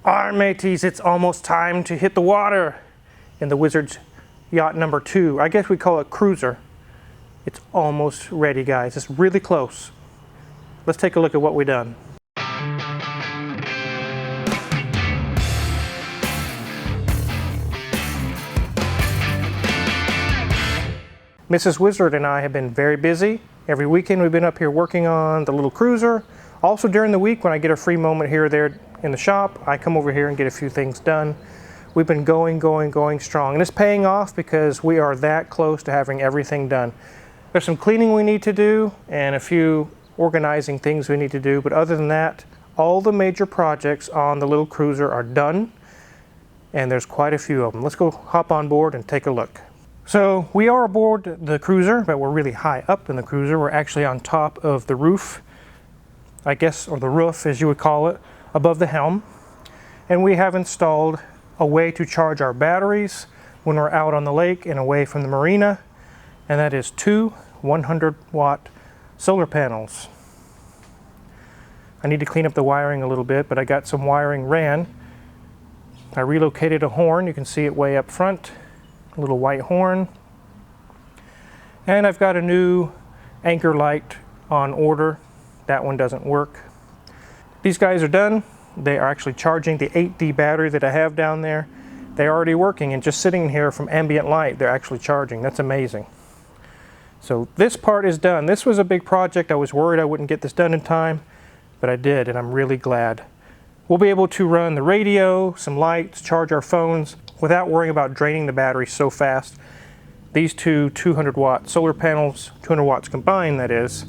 Alright mateys, it's almost time to hit the water in the Wizard's yacht number 2. I guess we call it cruiser. It's almost ready, guys. It's really close. Let's take a look at what we've done. Mrs. Wizard and I have been very busy. Every weekend we've been up here working on the little cruiser. Also during the week when I get a free moment here or there in the shop, I come over here and get a few things done. We've been going strong. And it's paying off because we are that close to having everything done. There's some cleaning we need to do and a few organizing things we need to do. But other than that, all the major projects on the little cruiser are done. And there's quite a few of them. Let's go hop on board and take a look. So we are aboard the cruiser, but we're really high up in the cruiser. We're actually on top of the roof, I guess, or the roof as you would call it, above the helm. And we have installed a way to charge our batteries when we're out on the lake and away from the marina. And that is 2 100-watt solar panels. I need to clean up the wiring a little bit, but I got some wiring ran. I relocated a horn. You can see it way up front. A little white horn. And I've got a new anchor light on order. That one doesn't work. These guys are done. They are actually charging the 8D battery that I have down there. They're already working and just sitting here from ambient light, they're actually charging. That's amazing. So this part is done. This was a big project. I was worried I wouldn't get this done in time, but I did, and I'm really glad. We'll be able to run the radio, some lights, charge our phones without worrying about draining the battery so fast. These two 200-watt solar panels, 200 watts combined that is,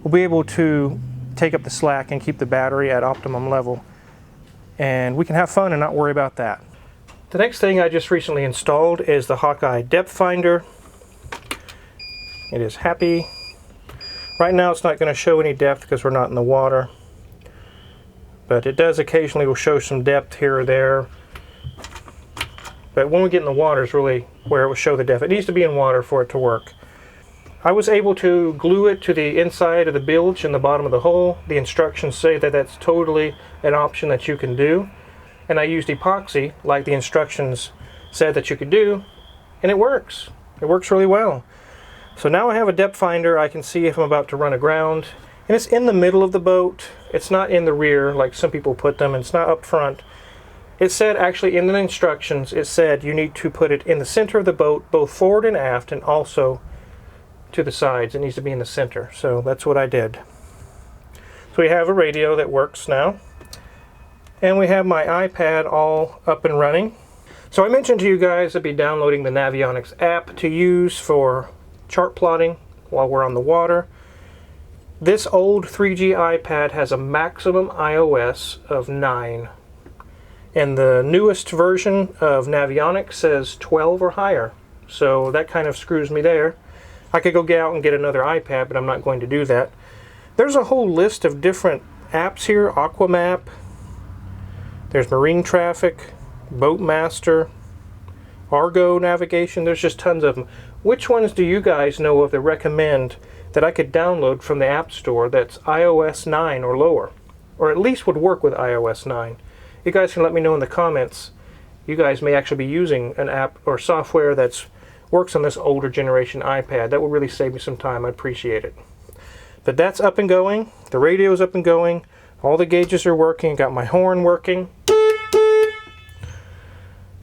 will be able to take up the slack and keep the battery at optimum level. And we can have fun and not worry about that. The next thing I just recently installed is the Hawkeye depth finder. It is happy. Right now it's not going to show any depth because we're not in the water. But it does occasionally will show some depth here or there. But when we get in the water is really where it will show the depth. It needs to be in water for it to work. I was able to glue it to the inside of the bilge in the bottom of the hull. The instructions say that that's totally an option that you can do. And I used epoxy like the instructions said that you could do. And it works. It works really well. So now I have a depth finder. I can see if I'm about to run aground. And it's in the middle of the boat. It's not in the rear like some people put them. And it's not up front. It said actually in the instructions, it said you need to put it in the center of the boat, both forward and aft, and also to the sides. It needs to be in the center. So that's what I did. So we have a radio that works now. And we have my iPad all up and running. So I mentioned to you guys I'd be downloading the Navionics app to use for chart plotting while we're on the water. This old 3G iPad has a maximum iOS of 9. And the newest version of Navionics says 12 or higher. So that kind of screws me there. I could go get out and get another iPad, but I'm not going to do that. There's a whole list of different apps here. Aquamap. There's Marine Traffic, Boatmaster, Argo Navigation. There's just tons of them. Which ones do you guys know of that recommend that I could download from the App Store that's iOS 9 or lower? Or at least would work with iOS 9? You guys can let me know in the comments. You guys may actually be using an app or software that works on this older generation iPad. That would really save me some time. I'd appreciate it. But that's up and going. The radio's up and going. All the gauges are working. Got my horn working.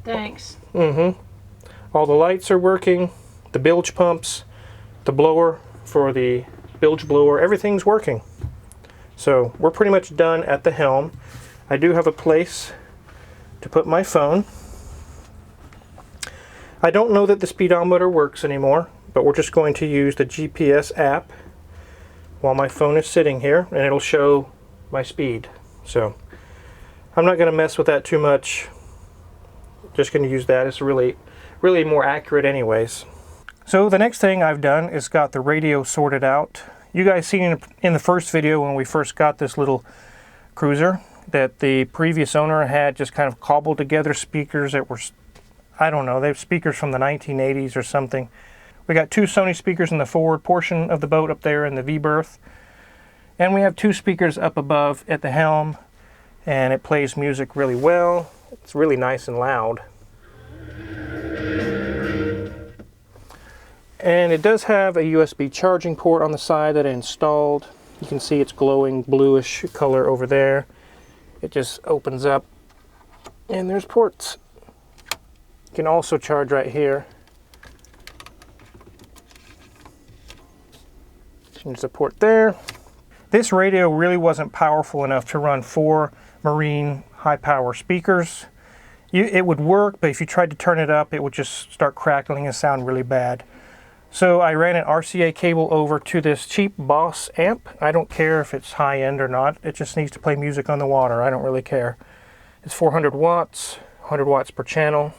Thanks. All the lights are working. The bilge pumps, the blower for the bilge blower, everything's working. So we're pretty much done at the helm. I do have a place to put my phone. I don't know that the speedometer works anymore, but we're just going to use the GPS app while my phone is sitting here, and it'll show my speed. So I'm not going to mess with that too much. Just going to use that. It's really more accurate anyways. So the next thing I've done is got the radio sorted out. You guys seen in the first video when we first got this little cruiser that the previous owner had just kind of cobbled together speakers that were, I don't know, they have speakers from the 1980s or something. We got 2 Sony speakers in the forward portion of the boat up there in the V berth. And we have 2 speakers up above at the helm. and it plays music really well. It's really nice and loud. And it does have a USB charging port on the side that I installed. You can see it's glowing bluish color over there. It just opens up and there's ports. You can also charge right here. There's a port there. This radio really wasn't powerful enough to run 4 Marine high power speakers. It would work, but if you tried to turn it up, it would just start crackling and sound really bad. So I ran an RCA cable over to this cheap Boss amp. I don't care if it's high end or not. It just needs to play music on the water. I don't really care. It's 400 watts, 100 watts per channel.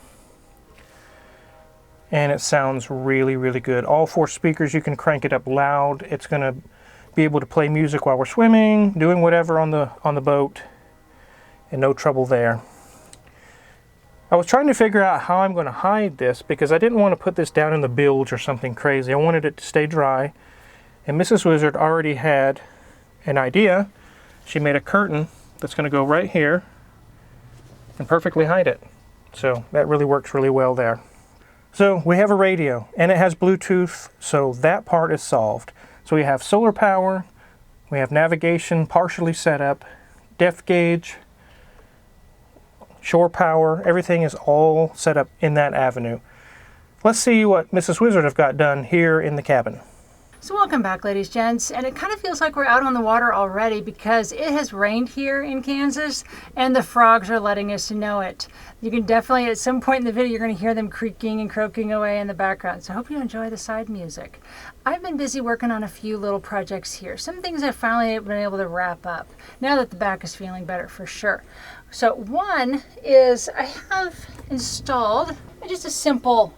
And it sounds really, really good. All 4 speakers, you can crank it up loud. It's gonna be able to play music while we're swimming, doing whatever on the boat, and no trouble there. I was trying to figure out how I'm going to hide this because I didn't want to put this down in the bilge or something crazy. I wanted it to stay dry. And Mrs. Wizard already had an idea. She made a curtain that's going to go right here and perfectly hide it. So that really works really well there. So we have a radio and it has Bluetooth, so that part is solved. So we have solar power, we have navigation partially set up, depth gauge, shore power, everything is all set up in that avenue. Let's see what Mrs. Wizard have got done here in the cabin. So welcome back, ladies, gents, and it kind of feels like we're out on the water already because it has rained here in Kansas and the frogs are letting us know it. You can definitely, at some point in the video, you're going to hear them creaking and croaking away in the background, so I hope you enjoy the side music. I've been busy working on a few little projects here, some things I've finally been able to wrap up, now that the back is feeling better for sure. So one is I have installed just a simple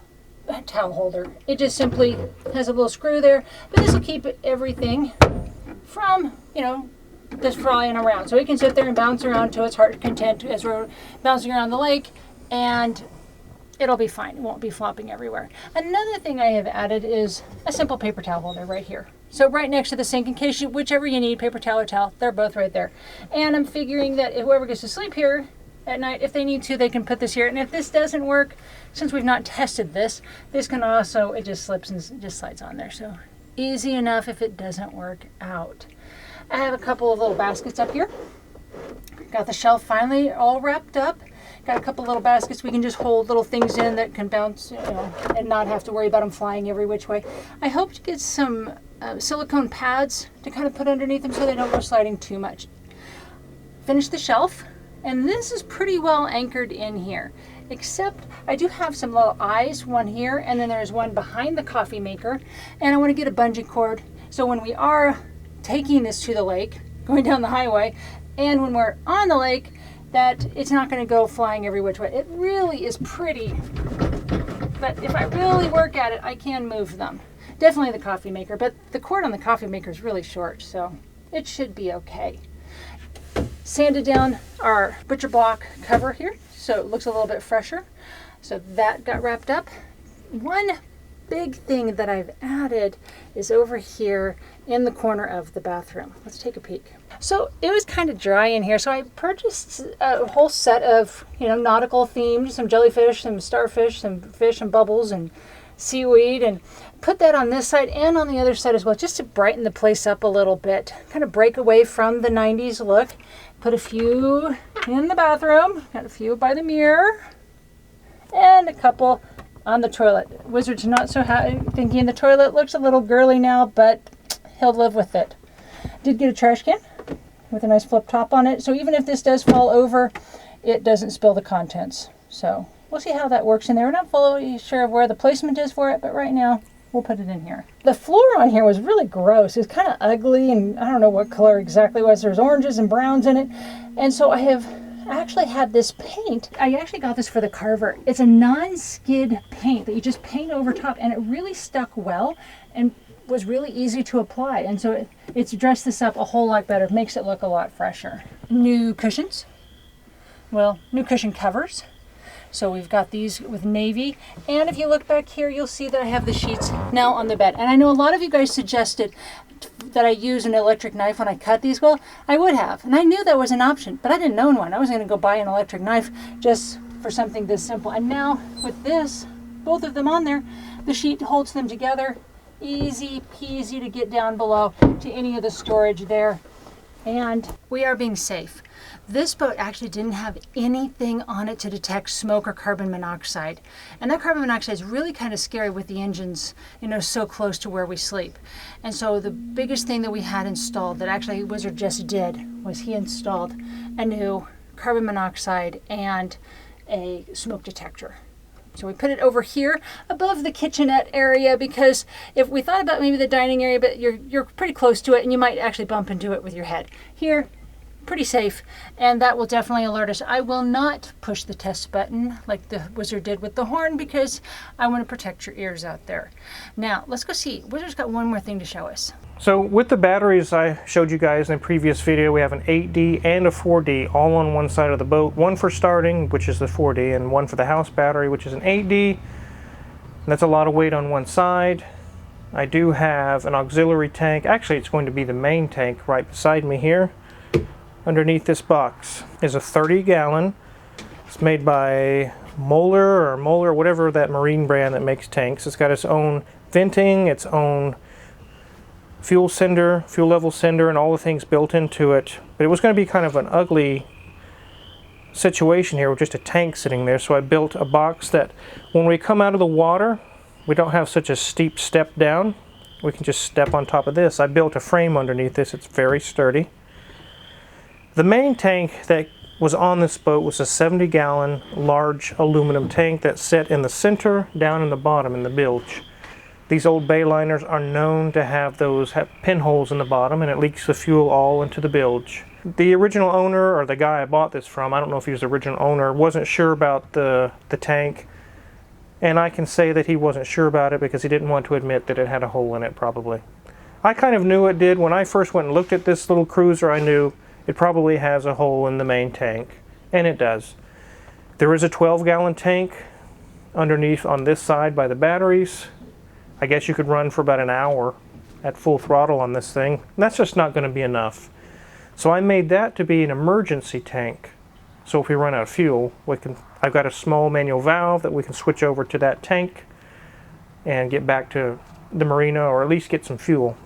towel holder. It just simply has a little screw there, but this will keep everything from, just flying around. So it can sit there and bounce around to its heart's content as we're bouncing around the lake, and it'll be fine. It won't be flopping everywhere. Another thing I have added is a simple paper towel holder right here. So right next to the sink, in case whichever you need, paper towel or towel, they're both right there. And I'm figuring that whoever gets to sleep here at night, if they need to, they can put this here. And if this doesn't work, since we've not tested this can also, it just slips and just slides on there. So easy enough if it doesn't work out. I have a couple of little baskets up here. Got the shelf finally all wrapped up. Got a couple little baskets we can just hold little things in that can bounce, and not have to worry about them flying every which way. I hope to get some silicone pads to kind of put underneath them so they don't go sliding too much. Finish the shelf. And this is pretty well anchored in here, except I do have some little eyes, one here, and then there's one behind the coffee maker. And I want to get a bungee cord so when we are taking this to the lake, going down the highway, and when we're on the lake, that it's not going to go flying every which way. It really is pretty, but if I really work at it, I can move them. Definitely the coffee maker, but the cord on the coffee maker is really short, so it should be okay. Sanded down our butcher block cover here so it looks a little bit fresher. So that got wrapped up. One big thing that I've added is over here in the corner of the bathroom. Let's take a peek. So it was kind of dry in here, so I purchased a whole set of nautical themed, some jellyfish, some starfish, some fish and bubbles and seaweed, and put that on this side and on the other side as well, just to brighten the place up a little bit, kind of break away from the 90s look. Put a few in the bathroom, got a few by the mirror, and a couple on the toilet. Wizard's not so happy, thinking the toilet looks a little girly now, but he'll live with it. Did get a trash can with a nice flip top on it, so even if this does fall over, it doesn't spill the contents. So we'll see how that works in there. We're not fully sure of where the placement is for it, but right now we'll put it in here. The floor on here was really gross. It was kind of ugly, and I don't know what color exactly it was. There's oranges and browns in it. And so I actually had this paint. I actually got this for the carver. It's a non-skid paint that you just paint over top, and it really stuck well and was really easy to apply. And so it's dressed this up a whole lot better. It makes it look a lot fresher. New cushions. Well, new cushion covers. So we've got these with navy. And if you look back here, you'll see that I have the sheets now on the bed. And I know a lot of you guys suggested that I use an electric knife when I cut these. Well, I would have. And I knew that was an option, but I didn't own one. I was going to go buy an electric knife just for something this simple. And now with this, both of them on there, the sheet holds them together. Easy peasy to get down below to any of the storage there. And we are being safe. This boat actually didn't have anything on it to detect smoke or carbon monoxide. And that carbon monoxide is really kind of scary with the engines, you know, so close to where we sleep. And so the biggest thing that we had installed, that actually Wizard just did, was he installed a new carbon monoxide and a smoke detector. So we put it over here above the kitchenette area, because if we thought about maybe the dining area, but you're pretty close to it and you might actually bump into it with your head. Here, pretty safe, and that will definitely alert us. I will not push the test button like the Wizard did with the horn, because I want to protect your ears out there. Now, let's go see. Wizard's got one more thing to show us. So with the batteries I showed you guys in the previous video, we have an 8D and a 4D all on one side of the boat. One for starting, which is the 4D, and one for the house battery, which is an 8D. That's a lot of weight on one side. I do have an auxiliary tank. Actually, it's going to be the main tank right beside me here. Underneath this box is a 30-gallon. It's made by Moeller, whatever that marine brand that makes tanks. It's got its own venting, its own fuel sender, fuel level sender, and all the things built into it. But it was going to be kind of an ugly situation here with just a tank sitting there, so I built a box that when we come out of the water, we don't have such a steep step down. We can just step on top of this. I built a frame underneath this. It's very sturdy. The main tank that was on this boat was a 70-gallon large aluminum tank that sat in the center, down in the bottom in the bilge. These old bay liners are known to have those pinholes in the bottom, and it leaks the fuel all into the bilge. The original owner, or the guy I bought this from, I don't know if he was the original owner, wasn't sure about the tank. And I can say that he wasn't sure about it because he didn't want to admit that it had a hole in it, probably. I kind of knew it did. When I first went and looked at this little cruiser, I knew it probably has a hole in the main tank. And it does. There is a 12-gallon tank underneath on this side by the batteries. I guess you could run for about an hour at full throttle on this thing. That's just not going to be enough. So I made that to be an emergency tank. So if we run out of fuel, I've got a small manual valve that we can switch over to that tank and get back to the marina, or at least get some fuel.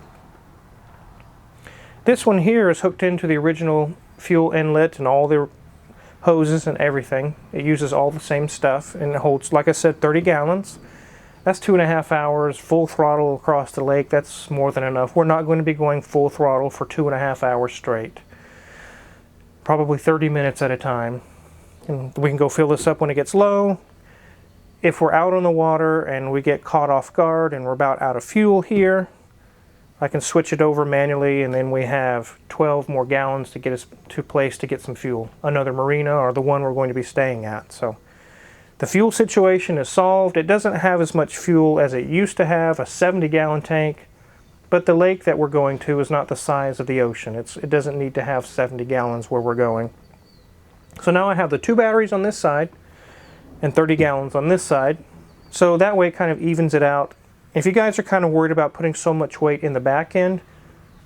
This one here is hooked into the original fuel inlet and all the hoses and everything. It uses all the same stuff, and it holds, like I said, 30 gallons. That's 2.5 hours full throttle across the lake. That's more than enough. We're not going to be going full throttle for 2.5 hours straight. Probably 30 minutes at a time. And we can go fill this up when it gets low. If we're out on the water and we get caught off guard and we're about out of fuel here, I can switch it over manually, and then we have 12 more gallons to get us to a place to get some fuel. Another marina, or the one we're going to be staying at. So the fuel situation is solved. It doesn't have as much fuel as it used to have, a 70-gallon tank, but the lake that we're going to is not the size of the ocean. It doesn't need to have 70 gallons where we're going. So now I have the 2 batteries on this side and 30 gallons on this side. So that way it kind of evens it out. If you guys are kind of worried about putting so much weight in the back end,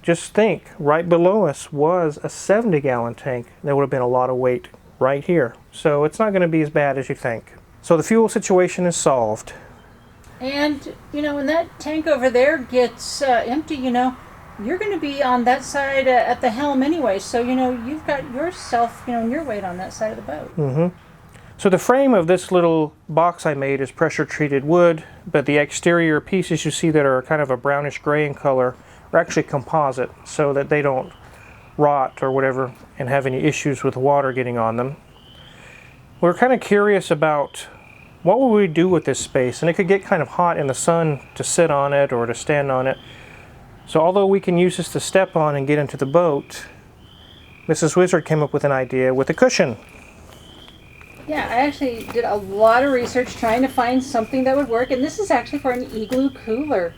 just think, right below us was a 70-gallon tank. There would have been a lot of weight right here. So it's not going to be as bad as you think. So the fuel situation is solved. And, you know, when that tank over there gets empty, you know, you're going to be on that side at the helm anyway. So, you know, you've got yourself, you know, and your weight on that side of the boat. Mm-hmm. So the frame of this little box I made is pressure-treated wood, but the exterior pieces you see that are kind of a brownish gray in color are actually composite, so that they don't rot or whatever and have any issues with water getting on them. We're kind of curious about what will we do with this space, and it could get kind of hot in the sun to sit on it or to stand on it. So although we can use this to step on and get into the boat, Mrs. Wizard came up with an idea with a cushion. Yeah, I actually did a lot of research trying to find something that would work, and this is actually for an igloo cooler.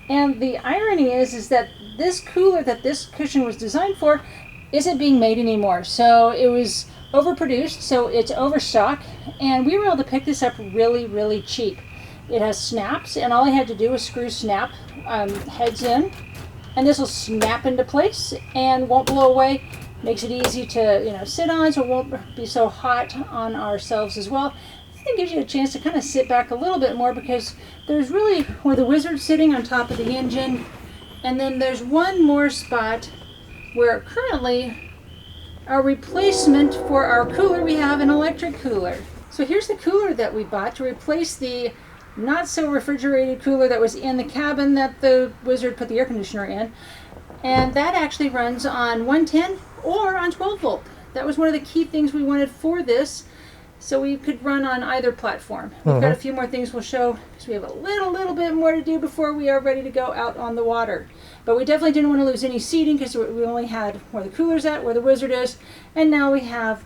And the irony is that this cooler that this cushion was designed for isn't being made anymore. So it was overproduced, so it's overstock, and we were able to pick this up really, really cheap. It has snaps, and all I had to do was screw snap heads in, and this will snap into place and won't blow away. Makes it easy to sit on, so it won't be so hot on ourselves as well. It gives you a chance to kind of sit back a little bit more, because there's really where the Wizard's sitting on top of the engine, and then there's one more spot where currently our replacement for our cooler, we have an electric cooler. So here's the cooler that we bought to replace the not so refrigerated cooler that was in the cabin that the Wizard put the air conditioner in. And that actually runs on 110 or on 12 volt. That was one of the key things we wanted for this, so we could run on either platform. We've got a few more things we'll show, because we have a little bit more to do before we are ready to go out on the water. But we definitely didn't want to lose any seating, because we only had where the cooler's at, where the Wizard is, and now we have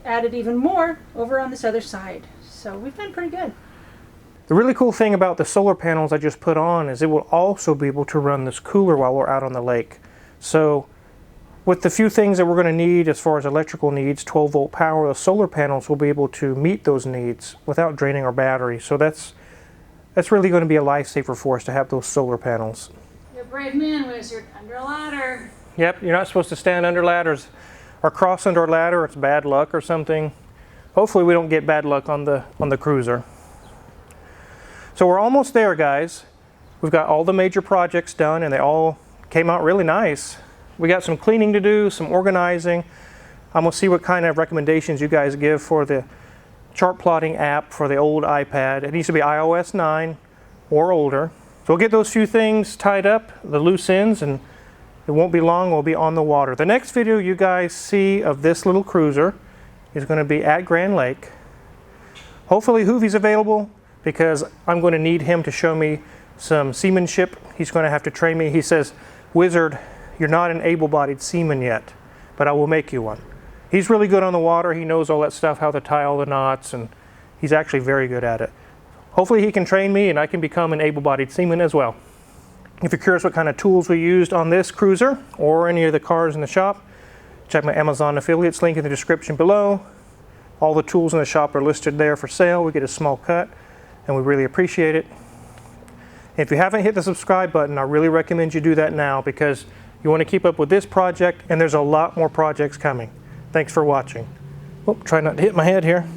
added even more over on this other side. So we've done pretty good. The really cool thing about the solar panels I just put on is it will also be able to run this cooler while we're out on the lake. So with the few things that we're going to need as far as electrical needs, 12 volt power, the solar panels will be able to meet those needs without draining our battery. So that's really going to be a lifesaver for us to have those solar panels. You're a brave man, Wizard. Under a ladder. Yep, you're not supposed to stand under ladders or cross under a ladder. It's bad luck or something. Hopefully we don't get bad luck on the cruiser. So we're almost there, guys. We've got all the major projects done, and they all came out really nice. We got some cleaning to do, some organizing. I'm going to see what kind of recommendations you guys give for the chart plotting app for the old iPad. It needs to be iOS 9 or older. So we'll get those few things tied up, the loose ends, and it won't be long, we'll be on the water. The next video you guys see of this little cruiser is going to be at Grand Lake. Hopefully Hoovie's available, because I'm going to need him to show me some seamanship. He's going to have to train me. He says, Wizard, you're not an able-bodied seaman yet, but I will make you one. He's really good on the water. He knows all that stuff, how to tie all the knots, and he's actually very good at it. Hopefully he can train me and I can become an able-bodied seaman as well. If you're curious what kind of tools we used on this cruiser or any of the cars in the shop, check my Amazon affiliates link in the description below. All the tools in the shop are listed there for sale. We get a small cut, and we really appreciate it. If you haven't hit the subscribe button, I really recommend you do that now, because you want to keep up with this project, and there's a lot more projects coming. Thanks for watching. Oh, try not to hit my head here.